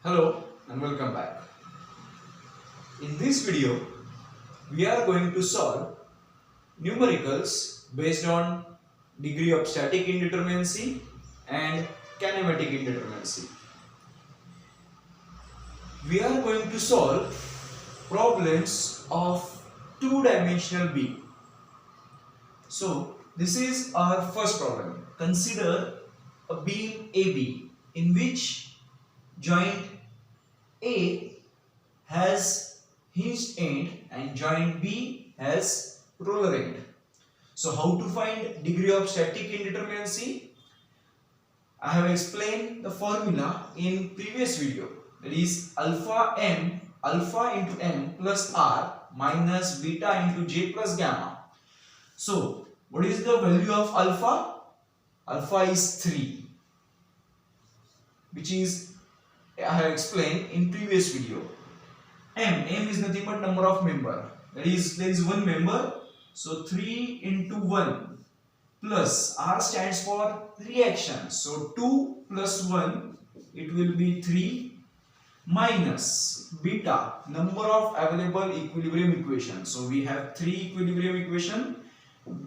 Hello and welcome back. In this video, we are going to solve numericals based on degree of static indeterminacy and kinematic indeterminacy. We are going to solve problems of two-dimensional beam. So, this is our first problem. Consider a beam AB in which joint A has hinged end and joint B has roller end. So how to find degree of static indeterminacy? I have explained the formula in previous video. That is alpha into m plus r minus beta into j plus gamma. So what is the value of alpha? Alpha is 3, which is I have explained in previous video. M is nothing but number of member. That is, there is one member. So 3 into 1 plus R stands for reaction. So 2 plus 1, it will be 3 minus beta, number of available equilibrium equations. So we have 3 equilibrium equation.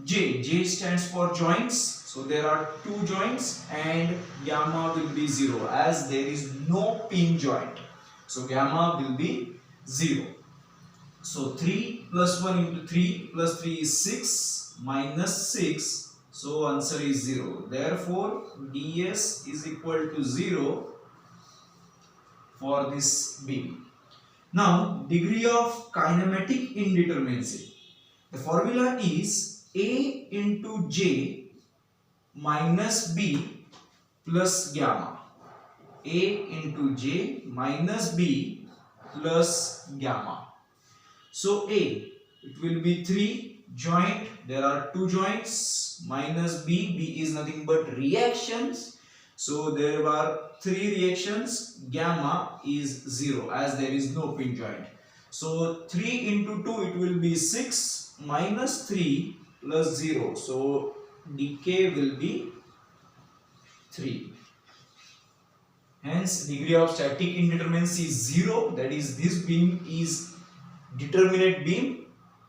J stands for joints. So there are 2 joints and gamma will be 0 as there is no pin joint. So gamma will be 0. So 3 plus 1 into 3 plus 3 is 6 minus 6. So answer is 0. Therefore ds is equal to 0 for this beam. Now degree of kinematic indeterminacy. The formula is A into J minus B plus gamma. A into J minus B plus gamma. So A, it will be 3 joint, there are 2 joints, minus B is nothing but reactions. So there are 3 reactions, gamma is 0 as there is no pin joint. So 3 into 2 it will be 6 minus 3 plus 0. So decay will be 3. Hence degree of static indeterminacy is 0, that is this beam is determinate beam,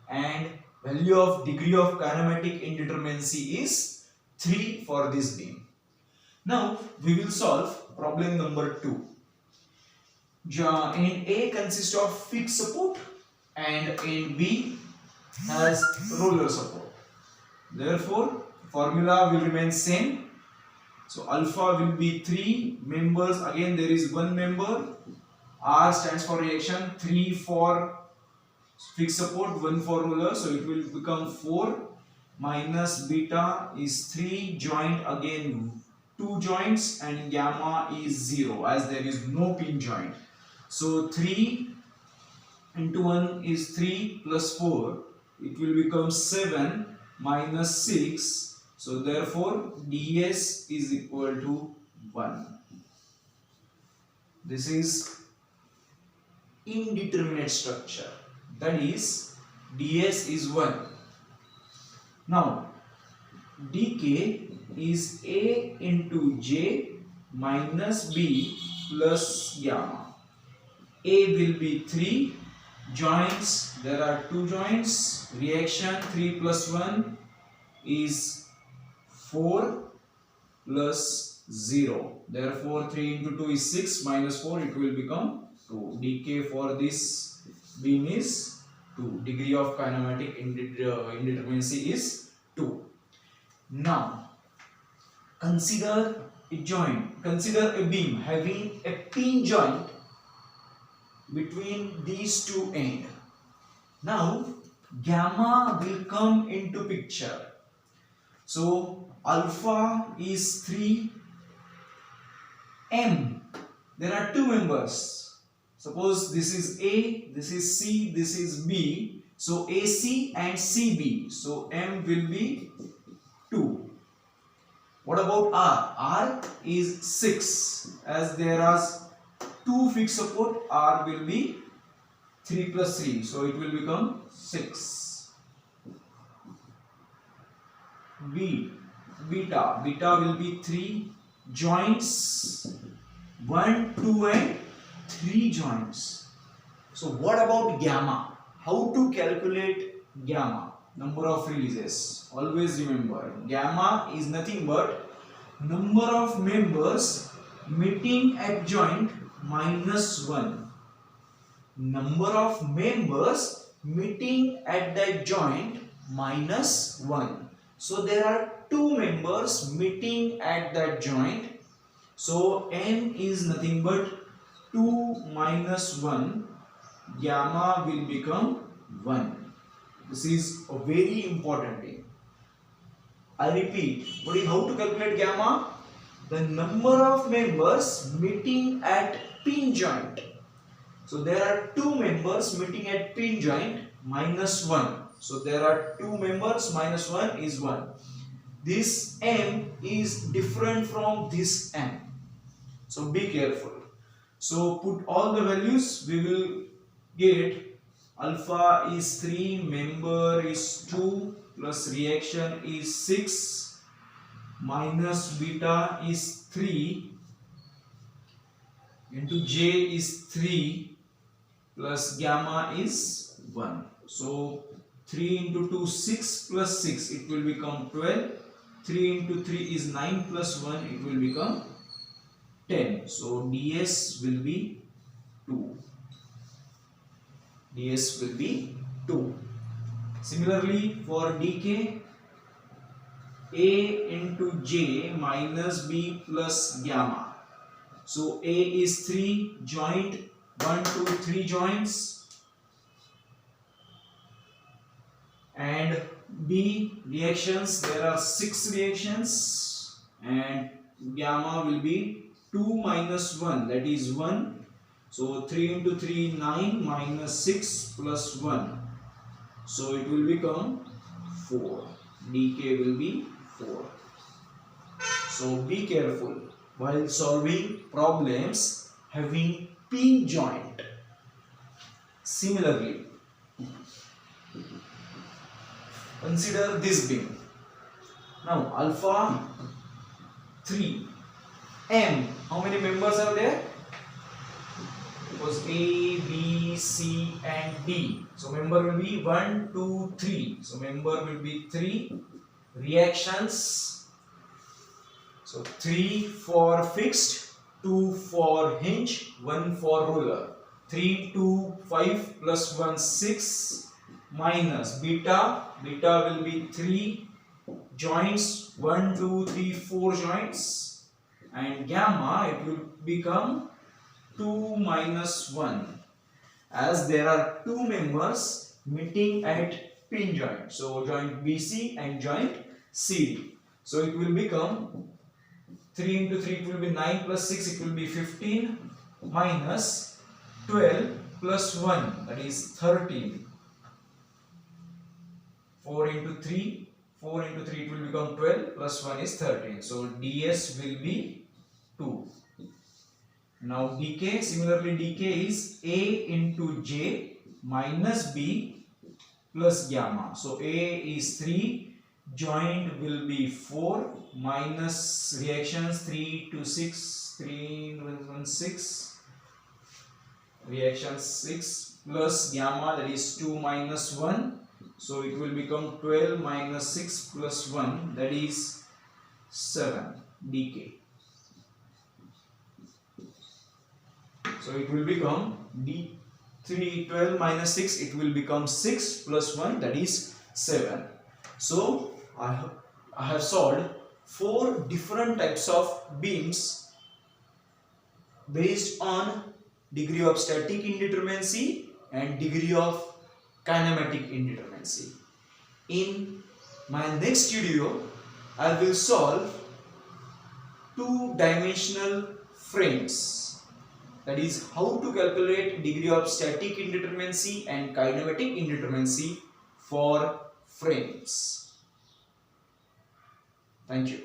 and value of degree of kinematic indeterminacy is 3 for this beam. Now we will solve problem number 2. End A consists of fixed support and end B has roller support. Therefore formula will remain same. So alpha will be 3 members, again there is one member. R stands for reaction, 3 for fixed support, 1 for roller, so it will become 4 minus beta is 3 joint, again 2 joints, and gamma is 0 as there is no pin joint. So 3 into 1 is 3 plus 4, it will become 7 minus 6. So therefore ds is equal to 1. This is indeterminate structure, that is ds is 1. Now dk is A into J minus B plus gamma. A will be 3 joints, there are 2 joints, reaction 3 plus 1 is 4 plus 0. Therefore 3 into 2 is 6 minus 4, it will become 2. Decay for this beam is 2. Degree of kinematic indeterminacy is 2. Now consider a joint, consider a beam having a pin joint between these two ends. Now gamma will come into picture. So alpha is 3, m, there are 2 members. Suppose this is A, this is C, this is B. So AC and CB. So m will be 2. What about R? R is 6. As there are 2 fixed support, R will be 3 plus 3. So it will become 6. Beta will be 3 joints, 1, 2 and 3 joints. So what about gamma? How to calculate gamma? Number of releases. Always remember, gamma is nothing but number of members meeting at joint minus 1. Number of members meeting at that joint minus 1. So there are 2 members meeting at that joint. So n is nothing but 2 minus 1. Gamma will become 1. This is a very important thing. I repeat, how to calculate gamma? The number of members meeting at pin joint. So there are 2 members meeting at pin joint minus 1. So there are 2 members minus 1 is 1. This m is different from this m. So be careful. So put all the values, we will get alpha is 3, member is 2, plus reaction is 6, minus beta is 3, into j is 3, plus gamma is 1. So 3 into 2, 6 plus 6, it will become 12. 3 into 3 is 9 plus 1, it will become 10. So ds will be 2. ds will be 2. Similarly for dk, a into j minus b plus gamma. So a is 3, joint 1, 2, 3 joints, and b reactions, there are 6 reactions, and gamma will be 2 minus 1, that is 1. So 3 into 3, 9, minus 6 plus 1. So it will become 4. dk will be 4. So be careful while solving problems having pin joint. Similarly, consider this beam. Now alpha 3, m, how many members are there? It was A, B, C and D. So member will be 1, 2, 3. So member will be 3. Reactions, so 3 for fixed, 2 for hinge, 1 for roller. 3, 2, 5 plus 1, 6, minus beta, beta will be 3 joints, 1, 2, 3, 4 joints, and gamma, it will become 2 minus 1, as there are 2 members meeting at pin joint. So joint BC and joint CD. So it will become 3 into 3, it will be 9 plus 6, it will be 15, minus 12 plus 1, that is 13. 4 into 3, 4 into 3, it will become 12, plus 1 is 13. So ds will be 2. Now dk, similarly dk is a into j minus b plus gamma. So a is 3, joint will be 4, minus reactions 3 to 6, 3 1 6, reaction 6 plus gamma, that is 2 minus 1. So it will become 12 minus 6 plus 1, that is 7 dk. So it will become d3, 12 minus 6, it will become 6 plus 1, that is 7. So I have solved 4 different types of beams based on degree of static indeterminacy and degree of kinematic indeterminacy. In my next video, I will solve 2-dimensional frames. That is how to calculate degree of static indeterminacy and kinematic indeterminacy for frames. Thank you.